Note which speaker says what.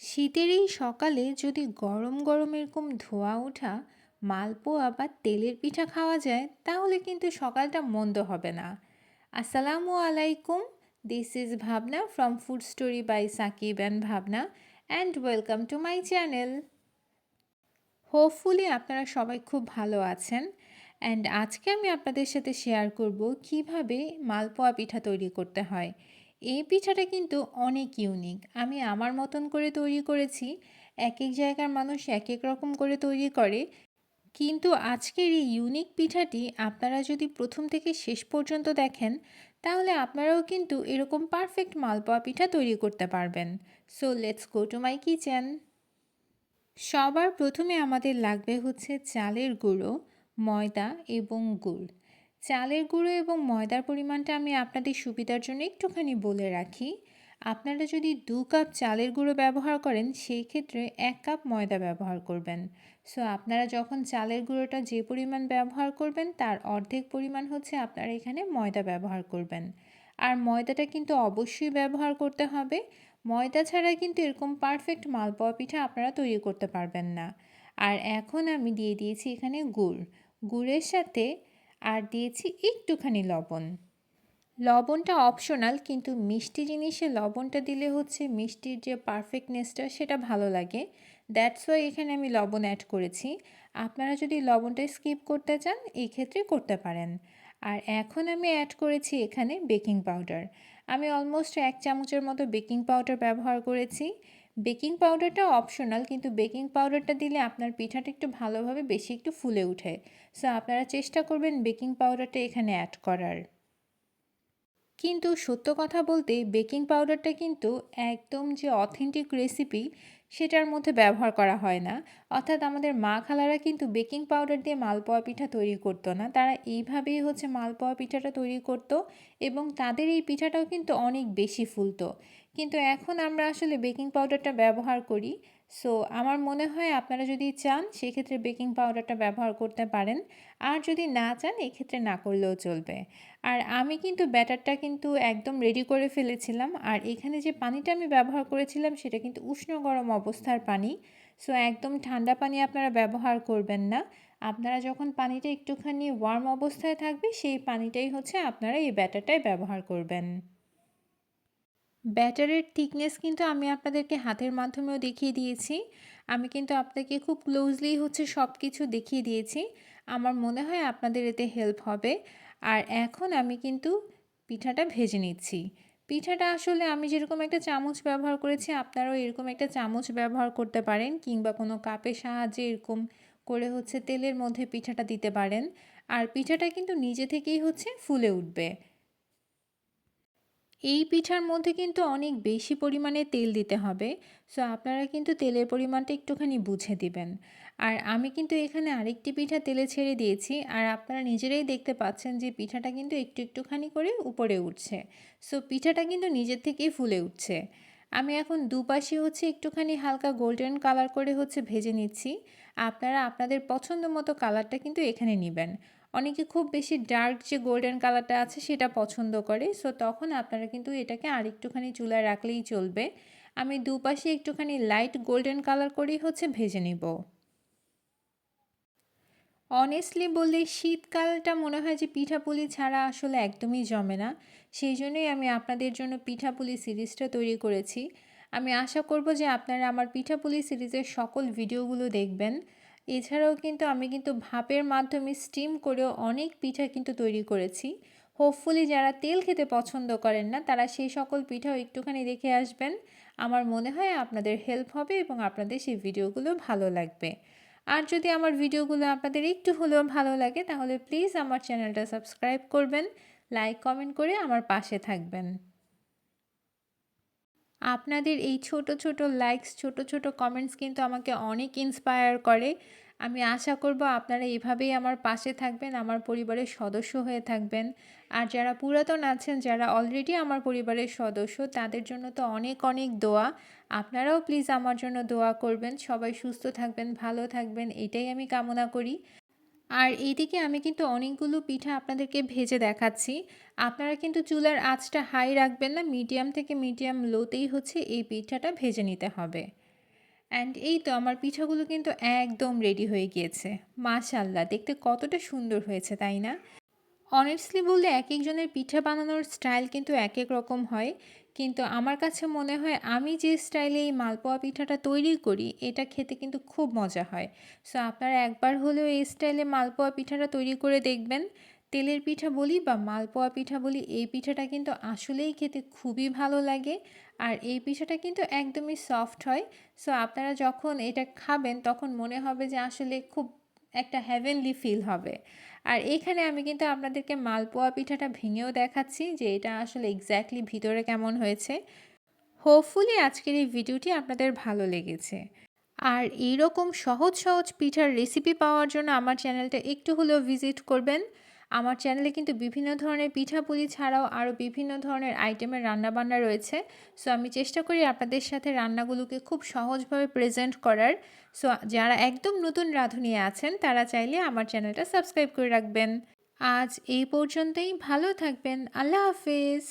Speaker 1: শীতের এই সকালে যদি গরম গরম এরকম ধোঁয়া ওঠা মালপোয়া বা তেলের পিঠা খাওয়া যায় তাহলে কিন্তু সকালটা মন্দ হবে না। আসসালামু আলাইকুম, this is Bhabna from food story by Sakib and Bhabna and welcome to my channel. Hopefully আপনারা সবাই খুব ভালো আছেন। অ্যান্ড আজকে আমি আপনাদের সাথে শেয়ার করব কিভাবে মালপোয়া পিঠা তৈরি করতে হয়। এই পিঠাটা কিন্তু অনেক ইউনিক, আমি আমার মতন করে তৈরি করেছি। এক এক জায়গার মানুষ এক এক রকম করে তৈরি করে, কিন্তু আজকের এই ইউনিক পিঠাটি আপনারা যদি প্রথম থেকে শেষ পর্যন্ত দেখেন তাহলে আপনারাও কিন্তু এরকম পারফেক্ট মালপোয়া পিঠা তৈরি করতে পারবেন। So let's go to my kitchen. সবার প্রথমে আমাদের লাগবে হচ্ছে চালের গুঁড়ো, ময়দা এবং গুড়। চালের গুঁড়ো এবং ময়দার পরিমাণটা আমি আপনাদের সুবিধার জন্য একটুখানি বলে রাখি। আপনারা যদি 2 কাপ চালের গুঁড়ো ব্যবহার করেন সেই ক্ষেত্রে 1 কাপ ময়দা ব্যবহার করবেন। সো আপনারা যখন চালের গুঁড়োটা যে পরিমাণ ব্যবহার করবেন তার অর্ধেক পরিমাণ হচ্ছে আপনারা এখানে ময়দা ব্যবহার করবেন। আর ময়দাটা কিন্তু অবশ্যই ব্যবহার করতে হবে। ময়দা ছাড়া কিন্তু এরকম পারফেক্ট মালপোয়া পিঠা আপনারা তৈরি করতে পারবেন না। আর এখন আমি দিয়ে দিয়েছি এখানে গুড়। গুড়ের সাথে আর দিয়েছি একটুখানি লবণ। লবণটা অপশনাল, কিন্তু মিষ্টি জিনিসে লবণটা দিলে হচ্ছে মিষ্টির যে পারফেক্টনেসটা সেটা ভালো লাগে। দ্যাটস ওয়াই এখানে আমি লবণ অ্যাড করেছি। আপনারা যদি লবণটা স্কিপ করতে চান এই ক্ষেত্রে করতে পারেন। আর এখন আমি অ্যাড করেছি এখানে বেকিং পাউডার। আমি অলমোস্ট 1 চামচের মতো বেকিং পাউডার ব্যবহার করেছি। বেকিং পাউডারটা অপশনাল, কিন্তু বেকিং পাউডারটা দিলে আপনার পিঠাটা একটু ভালোভাবে বেশি একটু ফুলে ওঠে। সো আপনারা চেষ্টা করবেন বেকিং পাউডারটা এখানে অ্যাড করার। কিন্তু সত্য কথা বলতে বেকিং পাউডারটা কিন্তু একদম যে অথেন্টিক রেসিপি সেটার মধ্যে ব্যবহার করা হয় না। অর্থাৎ আমাদের মা খালারা কিন্তু বেকিং পাউডার দিয়ে মালপোয়া পিঠা তৈরি করতো না, তারা এইভাবেই হচ্ছে মালপোয়া পিঠাটা তৈরি করতো এবং তাদের এই পিঠাটাও কিন্তু অনেক বেশি ফুলতো। কিন্তু এখন আমরা আসলে বেকিং পাউডারটা ব্যবহার করি। সো আমার মনে হয় আপনারা যদি চান সেক্ষেত্রে বেকিং পাউডারটা ব্যবহার করতে পারেন, আর যদি না চান এক্ষেত্রে না করলেও চলবে। আর আমি কিন্তু ব্যাটারটা কিন্তু একদম রেডি করে ফেলেছিলাম। আর এখানে যে পানিটা আমি ব্যবহার করেছিলাম সেটা কিন্তু উষ্ণ গরম অবস্থার পানি। সো একদম ঠান্ডা পানি আপনারা ব্যবহার করবেন না। আপনারা যখন পানিটা একটুখানি ওয়ার্ম অবস্থায় থাকবে সেই পানিটাই হচ্ছে আপনারা এই ব্যাটারটায় ব্যবহার করবেন। ব্যাটারের থিকনেস কিন্তু আমি আপনাদেরকে হাতের মাধ্যমেও দেখিয়ে দিয়েছি। আমি কিন্তু আপনাকে খুব ক্লোজলি হচ্ছে সব কিছু দেখিয়ে দিয়েছি। আমার মনে হয় আপনাদের এতে হেল্প হবে। আর এখন আমি কিন্তু পিঠাটা ভেজে নিচ্ছি। পিঠাটা আসলে আমি যেরকম একটা চামচ ব্যবহার করেছি আপনারাও এরকম একটা চামচ ব্যবহার করতে পারেন, কিংবা কোনো কাপের সাহায্যে এরকম করে হচ্ছে তেলের মধ্যে পিঠাটা দিতে পারেন। আর পিঠাটা কিন্তু নিজে থেকেই হচ্ছে ফুলে উঠবে। এই পিঠার মধ্যে কিন্তু অনেক বেশি পরিমাণে তেল দিতে হবে। সো আপনারা কিন্তু তেলের পরিমাণটা একটুখানি বুঝে দিবেন। আর আমি কিন্তু এখানে আরেকটি পিঠা তেলে ছেড়ে দিয়েছি, আর আপনারা নিজেরাই দেখতে পাচ্ছেন যে পিঠাটা কিন্তু একটুখানি করে উপরে উঠছে। সো পিঠাটা কিন্তু নিজের থেকেই ফুলে উঠছে। আমি এখন দুপাশে হচ্ছে একটুখানি হালকা গোল্ডেন কালার করে হচ্ছে ভেজে নিচ্ছি। আপনারা আপনাদের পছন্দ মতো কালারটা কিন্তু এখানে নেবেন। অনেকে খুব বেশি ডার্ক যে গোল্ডেন কালারটা আছে সেটা পছন্দ করে, সো তখন আপনারা কিন্তু এটাকে আরেকটুখানি চুলায় রাখলেই চলবে। আমি দুপাশে একটুখানি লাইট গোল্ডেন কালার করেই হচ্ছে ভেজে নিব। অনেস্টলি বললে শীতকালটা মনে হয় যে পিঠাপুলি ছাড়া আসলে একদমই জমে না। সেই জন্যই আমি আপনাদের জন্য পিঠাপুলি সিরিজটা তৈরি করেছি। আমি আশা করব যে আপনারা আমার পিঠাপুলি সিরিজের সকল ভিডিওগুলো দেখবেন। এছাড়াও কিন্তু আমি কিন্তু ভাপের মাধ্যমে স্টিম করেও অনেক পিঠা কিন্তু তৈরি করেছি। হোপফুলি যারা তেল খেতে পছন্দ করেন না তারা সেই সকল পিঠাও একটুখানি দেখে আসবেন। আমার মনে হয় আপনাদের হেল্প হবে এবং আপনাদের সেই ভিডিওগুলো ভালো লাগবে। আর যদি আমার ভিডিওগুলো আপনাদের একটু হলেও ভালো লাগে তাহলে প্লিজ আমার চ্যানেলটা সাবস্ক্রাইব করবেন, লাইক কমেন্ট করে আমার পাশে থাকবেন। আপনাদের এই ছোট ছোট লাইকস, ছোট ছোট কমেন্টস কিন্তু আমাকে অনেক ইন্সপায়ার করে। আমি আশা করব আপনারা এভাবেই আমার পাশে থাকবেন, আমার পরিবারের সদস্য হয়ে থাকবেন। আর যারা পুরাতন আছেন, যারা অলরেডি আমার পরিবারের সদস্য, তাদের জন্য তো অনেক অনেক দোয়া। আপনারাও প্লিজ আমার জন্য দোয়া করবেন। সবাই সুস্থ থাকবেন, ভালো থাকবেন, এটাই আমি কামনা করি। আর এইদিকে আমি কিন্তু অনেকগুলো পিঠা আপনাদেরকে ভেজে দেখাচ্ছি। আপনারা কিন্তু চুলার আঁচটা হাই রাখবেন না, মিডিয়াম থেকে মিডিয়াম লোতেই হচ্ছে এই পিঠাটা ভেজে নিতে হবে। অ্যান্ড এই তো আমার পিঠাগুলো কিন্তু একদম রেডি হয়ে গিয়েছে। মাশাআল্লাহ! দেখতে কতটা সুন্দর হয়েছে, তাই না? অনেস্টলি বললে একেকজনের পিঠা বানানোর স্টাইল কিন্তু একেক রকম হয়। কিন্তু আমার কাছে মনে হয় আমি যে স্টাইলে এই মালপোয়া পিঠাটা তৈরি করি, এটা খেতে কিন্তু খুব মজা হয়। সো আপনারা একবার হলেও এই স্টাইলে মালপোয়া পিঠাটা তৈরি করে দেখবেন। তেলের পিঠা বলি বা মালপোয়া পিঠা বলি, এই পিঠাটা কিন্তু আসলেই খেতে খুবই ভালো লাগে। আর এই পিঠাটা কিন্তু একদমই সফট হয়। সো আপনারা যখন এটা খাবেন তখন মনে হবে যে আসলে খুব একটা হেভেনলি ফিল হবে। আর এখানে আমি কিন্তু আপনাদেরকে মালপোয়া পিঠাটা ভেঙেও দেখাচ্ছি যে এটা আসলে এক্স্যাক্টলি ভিতরে কেমন হয়েছে। হোপফুলি আজকের এই ভিডিওটি আপনাদের ভালো লেগেছে। আর এইরকম সহজ সহজ পিঠার রেসিপি পাওয়ার জন্য আমার চ্যানেলটা একটু হলেও ভিজিট করবেন। আমার চ্যানেলে কিন্তু বিভিন্ন ধরনের পিঠাপুলি ছাড়াও আরও বিভিন্ন ধরনের আইটেমের রান্নাবান্না রয়েছে। সো আমি চেষ্টা করি আপনাদের সাথে রান্নাগুলোকে খুব সহজভাবে প্রেজেন্ট করার। সো যারা একদম নতুন রাঁধুনি আছেন তারা চাইলে আমার চ্যানেলটা সাবস্ক্রাইব করে রাখবেন। আজ এই পর্যন্তই, ভালো থাকবেন। আল্লাহ হাফেজ।